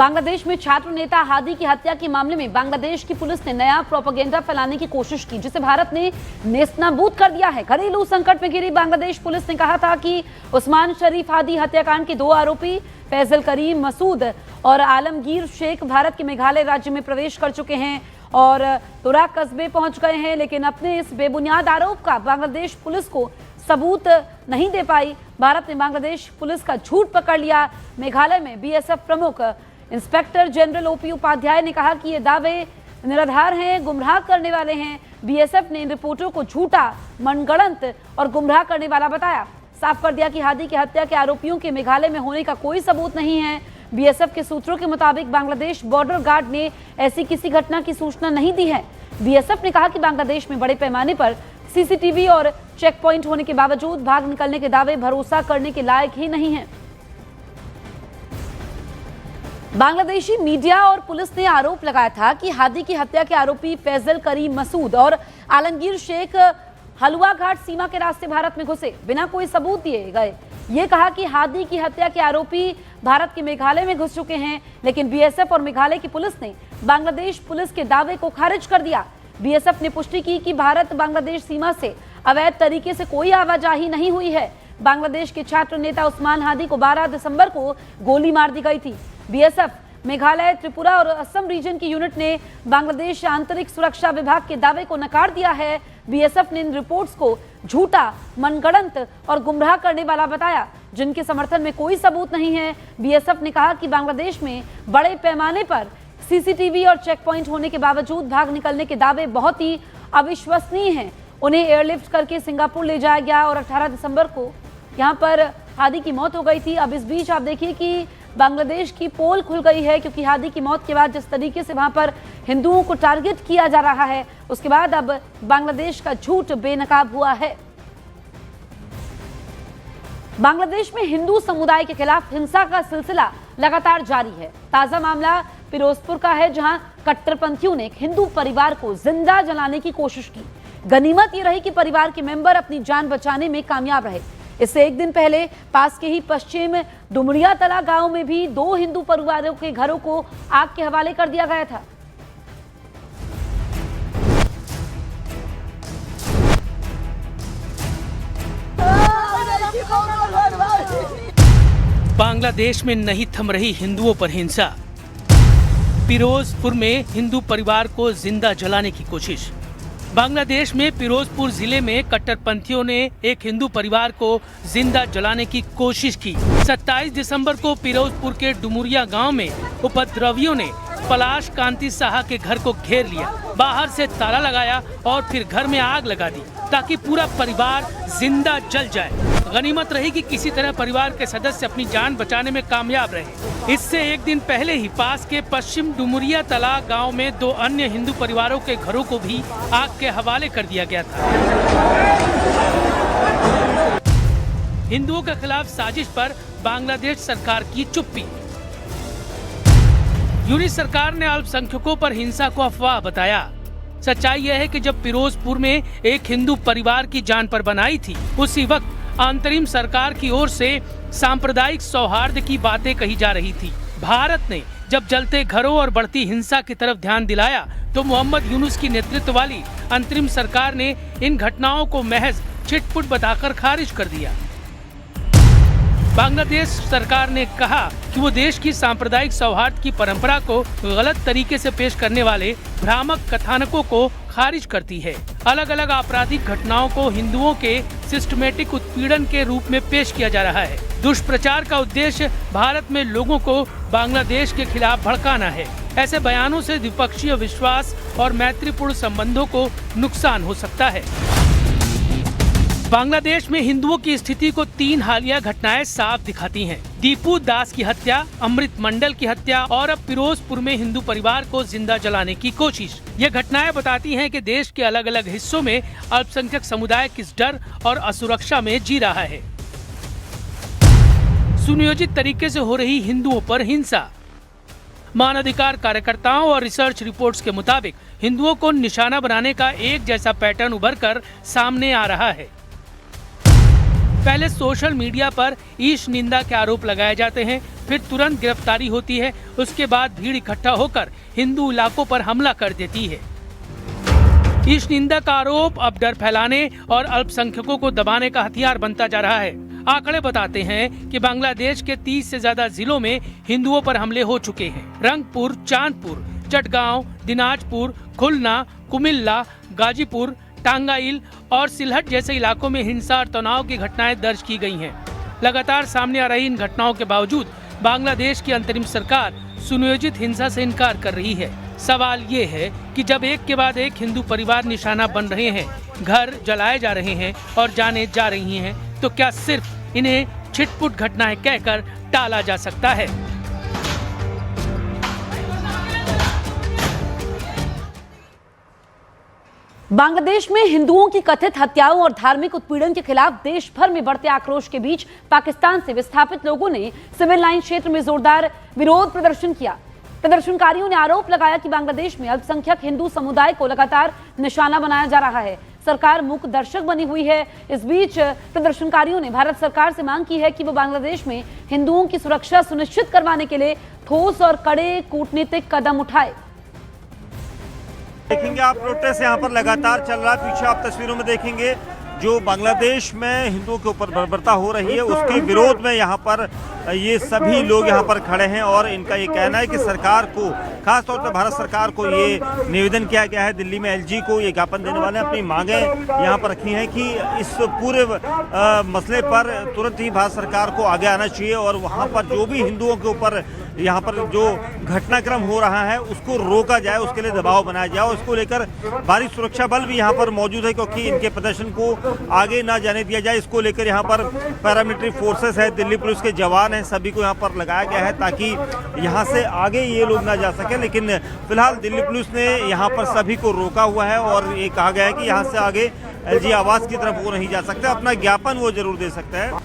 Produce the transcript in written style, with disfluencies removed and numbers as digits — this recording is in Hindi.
बांग्लादेश में छात्र नेता हादी की हत्या के मामले में बांग्लादेश की पुलिस ने नया प्रोपेगेंडा फैलाने की कोशिश की, जिसे भारत ने नेस्तनाबूद कर दिया है। घरेलू संकट में घिरी बांग्लादेश पुलिस ने कहा था कि उस्मान शरीफ हादी हत्याकांड के 2 आरोपी फैजल करीम मसूद और आलमगीर शेख भारत के मेघालय राज्य में प्रवेश कर चुके हैं और तुराक कस्बे पहुंच गए हैं, लेकिन अपने इस बेबुनियाद आरोप का बांग्लादेश पुलिस को सबूत नहीं दे पाई। भारत ने बांग्लादेश पुलिस का झूठ पकड़ लिया। मेघालय में बीएसएफ प्रमुख इंस्पेक्टर जनरल ओपी उपाध्याय ने कहा कि ये दावे निराधार हैं, गुमराह करने वाले हैं। बीएसएफ ने इन रिपोर्टों को झूठा, मनगढ़ंत और गुमराह करने वाला बताया। साफ कर दिया कि हादी की हत्या के आरोपियों के मेघालय में होने का कोई सबूत नहीं है। बीएसएफ के सूत्रों के मुताबिक बांग्लादेश बॉर्डर गार्ड ने ऐसी किसी घटना की सूचना नहीं दी है। बीएसएफ ने कहा कि बांग्लादेश में बड़े पैमाने पर सीसीटीवी और चेक पॉइंट होने के बावजूद भाग निकलने के दावे भरोसा करने के लायक ही नहीं है। बांग्लादेशी मीडिया और पुलिस ने आरोप लगाया था कि हादी की हत्या के आरोपी फैजल करीम मसूद और आलमगीर शेख हलवा घाट सीमा के रास्ते भारत में घुसे बिना कोई सबूत दिए गए। ये कहा कि हादी की हत्या के आरोपी भारत के मेघालय में घुस चुके हैं, लेकिन बीएसएफ और मेघालय की पुलिस ने बांग्लादेश पुलिस के दावे को खारिज कर दिया। बीएसएफ ने पुष्टि की कि भारत बांग्लादेश सीमा से अवैध तरीके से कोई आवाजाही नहीं हुई है। बांग्लादेश के छात्र नेता उस्मान हादी को 12 दिसंबर को गोली मार दी गई थी। बीएसएफ, मेघालय, त्रिपुरा और असम रीजन की यूनिट ने बांग्लादेश आंतरिक सुरक्षा विभाग के दावे को नकार दिया है। बीएसएफ ने इन रिपोर्ट्स को झूठा, मनगढ़ंत और गुमराह करने वाला बताया, जिनके समर्थन में कोई सबूत नहीं है। बीएसएफ ने कहा कि बांग्लादेश में बड़े पैमाने पर सीसीटीवी और चेक पॉइंट होने के बावजूद भाग निकलने के दावे बहुत ही अविश्वसनीय हैं। उन्हें एयरलिफ्ट करके सिंगापुर ले जाया गया और 18 दिसंबर को यहाँ पर हादी की मौत हो गई थी। अब इस बीच आप देखिए कि बांग्लादेश की पोल खुल गई है, क्योंकि हादी की मौत के बाद जिस तरीके से वहां पर हिंदुओं को टारगेट किया जा रहा है, उसके बाद अब बांग्लादेश का झूठ बेनकाब हुआ है। बांग्लादेश में हिंदू समुदाय के खिलाफ हिंसा का सिलसिला लगातार जारी है। ताजा मामला फिरोजपुर का है, जहां कट्टरपंथियों ने एक हिंदू परिवार को जिंदा जलाने की कोशिश की। गनीमत ये रही कि परिवार के मेंबर अपनी जान बचाने में कामयाब रहे। इससे एक दिन पहले पास के ही पश्चिम डुमरिया तला गांव में भी 2 हिंदू परिवारों के घरों को आग के हवाले कर दिया गया था। बांग्लादेश में नहीं थम रही हिंदुओं पर हिंसा। फिरोजपुर में हिंदू परिवार को जिंदा जलाने की कोशिश। बांग्लादेश में फिरोजपुर जिले में कट्टरपंथियों ने एक हिंदू परिवार को जिंदा जलाने की कोशिश की। 27 दिसंबर को फिरोजपुर के डुमुरिया गांव में उपद्रवियों ने पलाश कांति साहा के घर को घेर लिया, बाहर से ताला लगाया और फिर घर में आग लगा दी ताकि पूरा परिवार जिंदा जल जाए। गनीमत रही कि किसी तरह परिवार के सदस्य अपनी जान बचाने में कामयाब रहे। इससे एक दिन पहले ही पास के पश्चिम डुमुरिया तला गांव में 2 अन्य हिंदू परिवारों के घरों को भी आग के हवाले कर दिया गया था। हिंदुओं के खिलाफ साजिश पर बांग्लादेश सरकार की चुप्पी। यूनिट सरकार ने अल्पसंख्यकों पर हिंसा को अफवाह बताया। सच्चाई यह है कि जब फिरोजपुर में एक हिंदू परिवार की जान पर बनाई थी, उसी वक्त अंतरिम सरकार की ओर से सांप्रदायिक सौहार्द की बातें कही जा रही थी। भारत ने जब जलते घरों और बढ़ती हिंसा की तरफ ध्यान दिलाया, तो मोहम्मद यूनुस की नेतृत्व वाली अंतरिम सरकार ने इन घटनाओं को महज छिटपुट बताकर खारिज कर दिया। बांग्लादेश सरकार ने कहा कि वो देश की सांप्रदायिक सौहार्द की परंपरा को गलत तरीके से पेश करने वाले भ्रामक कथानकों को खारिज करती है। अलग अलग आपराधिक घटनाओं को हिंदुओं के सिस्टमेटिक उत्पीड़न के रूप में पेश किया जा रहा है। दुष्प्रचार का उद्देश्य भारत में लोगों को बांग्लादेश के खिलाफ भड़काना है। ऐसे बयानों से द्विपक्षीय विश्वास और मैत्रीपूर्ण संबंधों को नुकसान हो सकता है। बांग्लादेश में हिंदुओं की स्थिति को 3 हालिया घटनाएं साफ दिखाती हैं। दीपू दास की हत्या, अमृत मंडल की हत्या और अब फिरोजपुर में हिंदू परिवार को जिंदा जलाने की कोशिश। ये घटनाएं बताती हैं कि देश के अलग अलग हिस्सों में अल्पसंख्यक समुदाय किस डर और असुरक्षा में जी रहा है। सुनियोजित तरीके से हो रही हिंदुओं पर हिंसा। मानवाधिकार कार्यकर्ताओं और रिसर्च रिपोर्ट्स के मुताबिक हिंदुओं को निशाना बनाने का एक जैसा पैटर्न उभर कर सामने आ रहा है। पहले सोशल मीडिया पर ईश निंदा के आरोप लगाए जाते हैं, फिर तुरंत गिरफ्तारी होती है। उसके बाद भीड़ इकट्ठा होकर हिंदू इलाकों पर हमला कर देती है। इस निंदा का आरोप अब डर फैलाने और अल्पसंख्यकों को दबाने का हथियार बनता जा रहा है। आंकड़े बताते हैं कि बांग्लादेश के 30 से ज्यादा जिलों में हिंदुओं पर हमले हो चुके हैं। रंगपुर, चांदपुर, चटगांव, दिनाजपुर, खुलना, कुमिल्ला, गाजीपुर, टांगाइल और सिलहट जैसे इलाकों में हिंसा और तनाव की घटनाएं दर्ज की गई हैं। लगातार सामने आ रही इन घटनाओं के बावजूद बांग्लादेश की अंतरिम सरकार सुनियोजित हिंसा से इनकार कर रही है। सवाल ये है कि जब एक के बाद एक हिंदू परिवार निशाना बन रहे हैं, घर जलाए जा रहे हैं और जाने जा रही हैं, तो क्या सिर्फ इन्हें छिटपुट घटनाएं कहकर टाला जा सकता है? बांग्लादेश में हिंदुओं की कथित हत्याओं और धार्मिक उत्पीड़न के खिलाफ देश भर में बढ़ते आक्रोश के बीच पाकिस्तान से विस्थापित लोगों ने सिविल लाइन क्षेत्र में जोरदार विरोध प्रदर्शन किया। प्रदर्शनकारियों ने आरोप लगाया कि बांग्लादेश में अल्पसंख्यक हिंदू समुदाय को लगातार निशाना बनाया जा रहा है। सरकार मूक दर्शक बनी हुई है। इस बीच प्रदर्शनकारियों ने भारत सरकार से मांग की है कि वो बांग्लादेश में हिंदुओं की सुरक्षा सुनिश्चित करवाने के लिए ठोस और कड़े कूटनीतिक कदम उठाए। देखेंगे आप प्रोटेस्ट यहाँ पर लगातार चल रहा है। पीछे आप तस्वीरों में देखेंगे जो बांग्लादेश में हिंदुओं के ऊपर बर्बरता हो रही है, उसके विरोध में यहाँ पर ये सभी लोग यहाँ पर खड़े हैं और इनका ये कहना है कि सरकार को, खासतौर पर भारत सरकार को ये निवेदन किया गया है। दिल्ली में एलजी को ये ज्ञापन देने वाले अपनी मांगें यहाँ पर रखी हैं कि इस पूरे मसले पर तुरंत ही भारत सरकार को आगे आना चाहिए और वहाँ पर जो भी हिंदुओं के ऊपर यहाँ पर जो घटनाक्रम हो रहा है उसको रोका जाए, उसके लिए दबाव बनाया जाए। उसको लेकर भारी सुरक्षा बल भी यहाँ पर मौजूद है क्योंकि इनके प्रदर्शन को आगे ना जाने दिया जाए। इसको लेकर यहाँ पर पैरामिलिट्री फोर्सेस है, दिल्ली पुलिस के जवान हैं, सभी को यहाँ पर लगाया गया है ताकि यहाँ से आगे ये लोग ना जा सके। लेकिन फिलहाल दिल्ली पुलिस ने यहाँ पर सभी को रोका हुआ है और ये कहा गया है कि यहाँ से आगे एलजी आवास की तरफ वो नहीं जा सकते, अपना ज्ञापन वो जरूर दे सकते हैं।